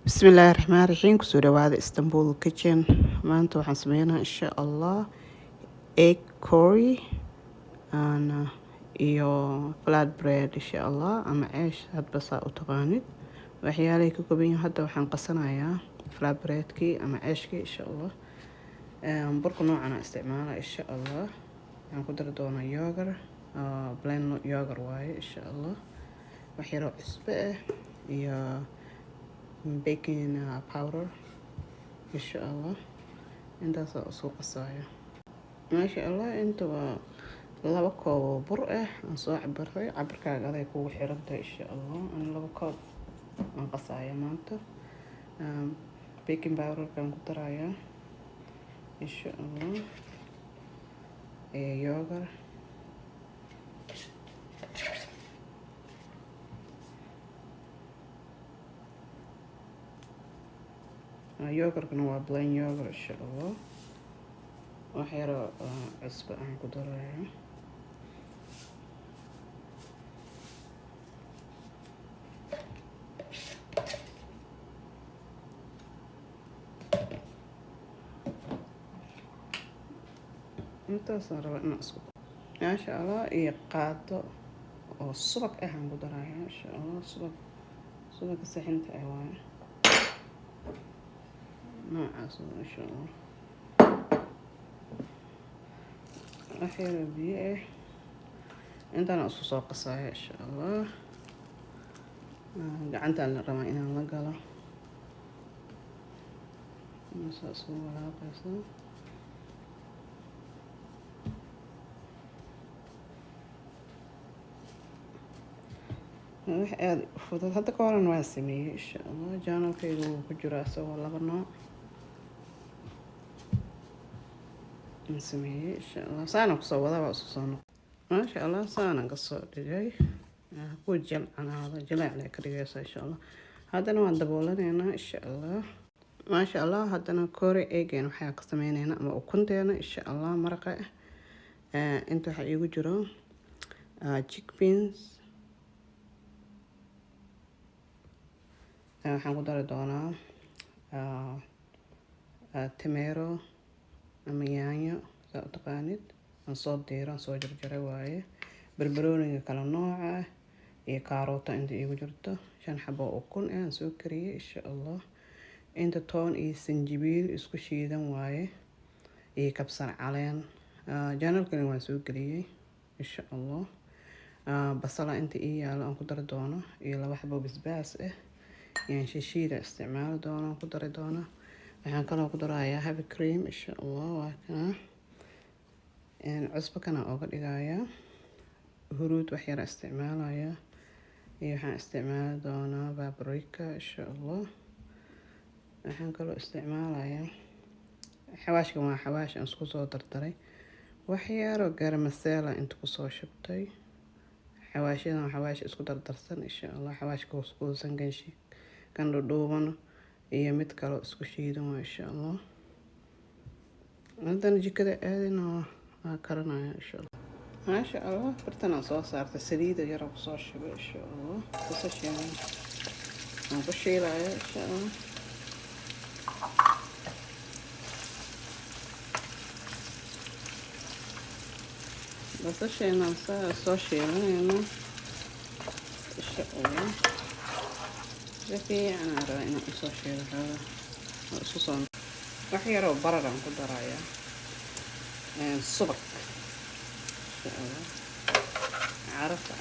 bismillaahi raxmaani raxiim kusoo dhawaada Istanbul kitchen. maanta waxaan sameynaa insha allah egg curry iyo flatbread insha allah ama ceesh hadba saa u taqaanid. waxyaalay ka kooban yihiin hadda waxaan qasanayaa flatbreadkii ama ceeshkii insha allah. burka noocana isticmaala insha allah. waxaan ku dari doonaa yogurt, blend yogurt waaye insha allah. wax yaroo cusbo ah iyo baking powder insha allah. intaas oo soo qasaya maasha allah. inta waa 2 koob oo bur ah aan soo cabiray. cabirkaaga aday kugu xirantahay insha allah. aan 2 koob aan qasaya maanta. baking powder kan ku daraya insha allah. yogurt yogurtna waa blend yogurt insha allah. wax yaroo cusbo aan ku daraya. intaasaan rabaa inaan isku maasha allah. iyo qaado oo subag ah aan ku daraya insha allah. subaga saxinta ah waaye noocaas insha allah. wax yaroo biyo ah intaan isku soo qasaya insha allah. gacantaan la rabaa inaan la galo saas u walaaqaysa. wax aad u fudud. hadda ka horan waan sameeyey insha allah. janalkaygu wuu ku jiraa isagoo 2 nooc aan sameeyey insha allah. saana kusoo wada waa isku soo noqon maasha allah. saana kasoo dhigay ku jilcanaado jileecna ka dhigaysa insha allah. haddana waan daboolanaynaa insha allah. maasha allah. haddana curry eggan waxaa ka sameynaynaa ama ukunteena insha allah. maraqa inta waxaa iigu jiro chickpeas. waxaan ku dari doonaa tomato ama yaanyo saa u taqaanid. aan soo diiran soo jarjaray waaye. barbarooniga kala nooca iyo kaarota inta iigu jirto. 5 xabo ukun aan soo kariyey insha allah. inta toon iyo sanjabiil isku shiidan waaye iyo kabsar caleen. janalkani waan soo geliyey insha allah. basala inta ii yaalo aan ku dari doono iyo 2 xabo basbaas ah. يعني شيشيدة استعمال دونا قدر دونا. waxaan kaloo ku darayaa heavy cream insha allah. waa kana cusbo kana ooga dhigayaa. huruud wax yar isticmaalaya iyo waxaan isticmaali doonaa paprika insha allah. waxaan kaloo isticmaalayaa xawaashka. waa xawaash aan isku soo dardaray. wax yaroo garam masala inta ku soo shubtay. xawaashyadan xawaash isku dardarsan insha allah. xawaashka kuusan ganshi kan dhuuban iyo mid kale isku shiidan waa insha allah. haddana jikada aadina waa karanaya insha allah. maasha allah. bartana soo saartay saliida yara ku soo shubay insha allah. basasheena aan ku shiilaya insha allah. basasheena soo shiilanayna insha allah. fiican aan rabaa inaan usoo shiilo xoogaa oo isku soo. wax yaroo barar aan ku darayaa subag insha allah. carafta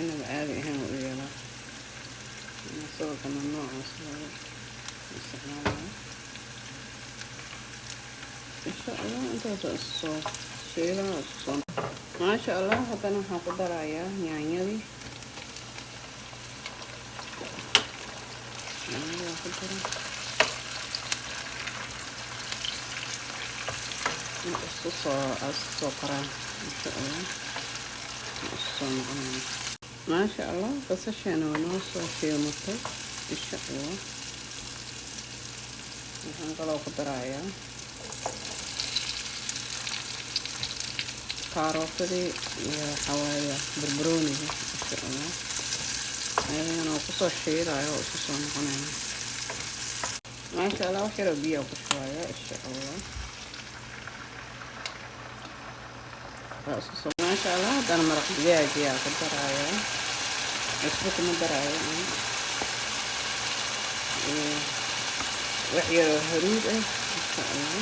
inaba caadi ahaan u yeelaa. subagana noocaas looga isticmaalaya insha allah. intaasoo isu soo shiilaa isku soo maasha allah. haddana waxaan ku darayaa yaanyadii. isku soo qaraan insha allah. isku soo noqonaya maasha allah. basasheena waa noo soo shiilmatay insha allah. waxaan kaloo ku darayaa kaarotadii iyo xawaaya barbarooniga insha allah. ayagana waa kusoo shiilayo oo isku soo noqonaya. ما شاء الله وحيرة بيها وشوية إن شاء الله. ما شاء الله هذا أنا مرق دجاج يا قدر عيا يسبك مدر عيا وحيرة هرود إن شاء الله.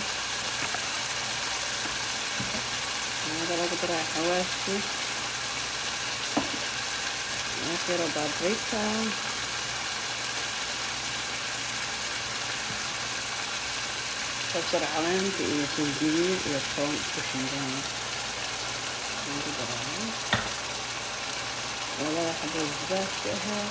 هذا لو قدر حواشي وحيرة بابريكا كسر علامة سنجبيل وثوم وشمران ولا حبة زبادة فيها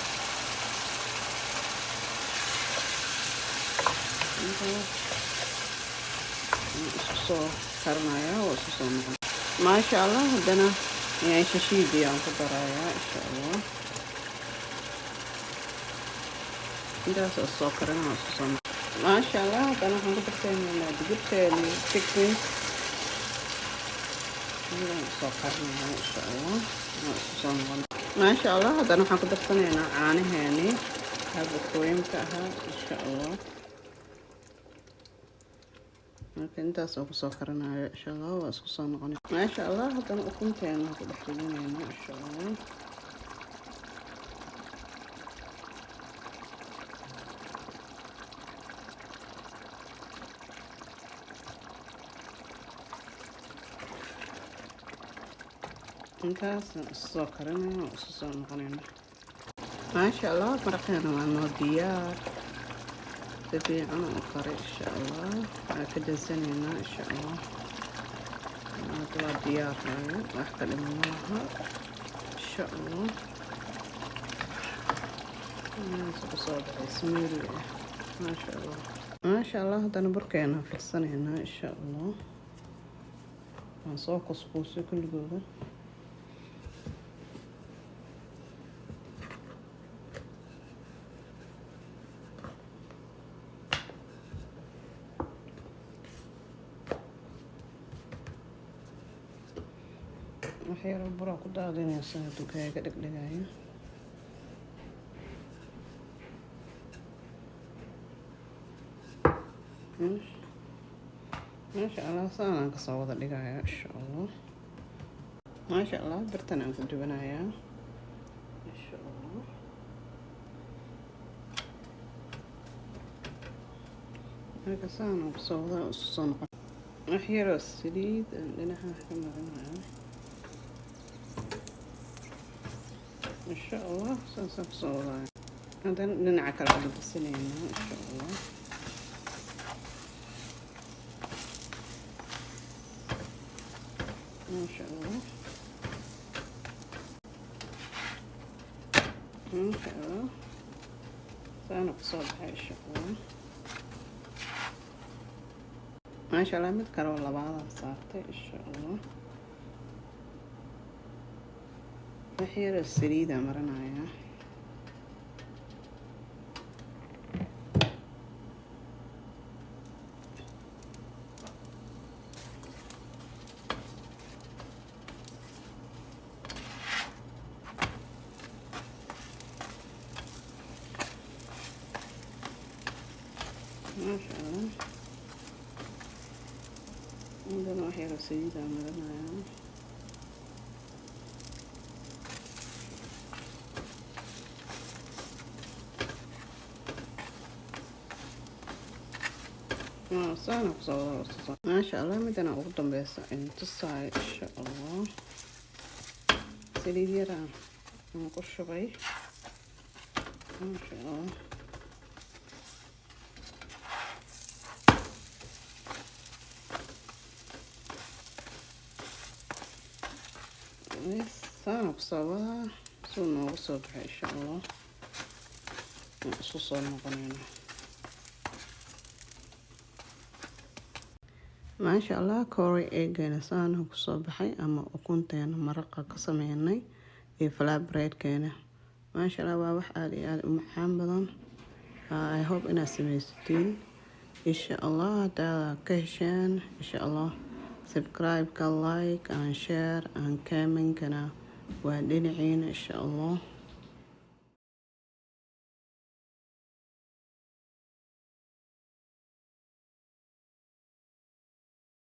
صوص كرنايا وصوص ما شاء الله عندنا يعني شيشيدي يعني كدرايا إن شاء الله. ده صوص كرنا وصوص ما شاء الله أنا هنقدر سوينا جبت التكوين صقرنا إن شاء الله ما شاء الله هذا أنا هنقدر سوينا عاني هاني هذا الكوين بتاعها إن شاء الله. لكن ده صقرنا إن شاء الله وصوصنا غني ما شاء الله هذا أنا أكون تاني هنقدر سوينا إن شاء الله. intaas soo karinayna oo soo noqonayna maasha allah maraqeena waa noo diyaar si fiican u kari insha allah waxaan ka dansanaynaa insha allah hadda waa diyaar wax ka dhiman malaha insha allah soo baxay smiiri maasha allah haddana burkeena firsanaynaa insha allah waan soo kuskuusay kulligooda waxyaro buraa ku daadinaysaa dukaaga dhegdhegaayo maasha allah saanaan kasoo wada dhigaya insha allah maasha allah birtan aan ku dubanayaa insha allah marka saanaan kasoo wada soo noqon waxyaro saliid aan dhinaca ka marinaya إن شاء الله سنصور هذا ننعكر على السنين إن شاء الله ما شاء الله ما شاء الله سنقصد إن شاء الله ما شاء الله متكرر والله بعضها صارت إن شاء الله waxyar saliida marinaya maasha allah indana waxyar saliida marinaya سانا بصورة ما شاء الله مدنا أقدم بس انتصاي إن شاء الله سليديرا نقش بي ما شاء الله سانا بصورة سونا وصبح إن شاء الله صوصا مقنينه ما شاء الله كوري إيجينا سانه كصباحي أما أكونتين مرقة كسميني في فلابريد كينه ما شاء الله واضح آلي أمحام بدن I hope إنا سميستين إن شاء الله هذا كهشان إن شاء الله سبسكرايب كلايك and share and comment كنا ودينعين إن شاء الله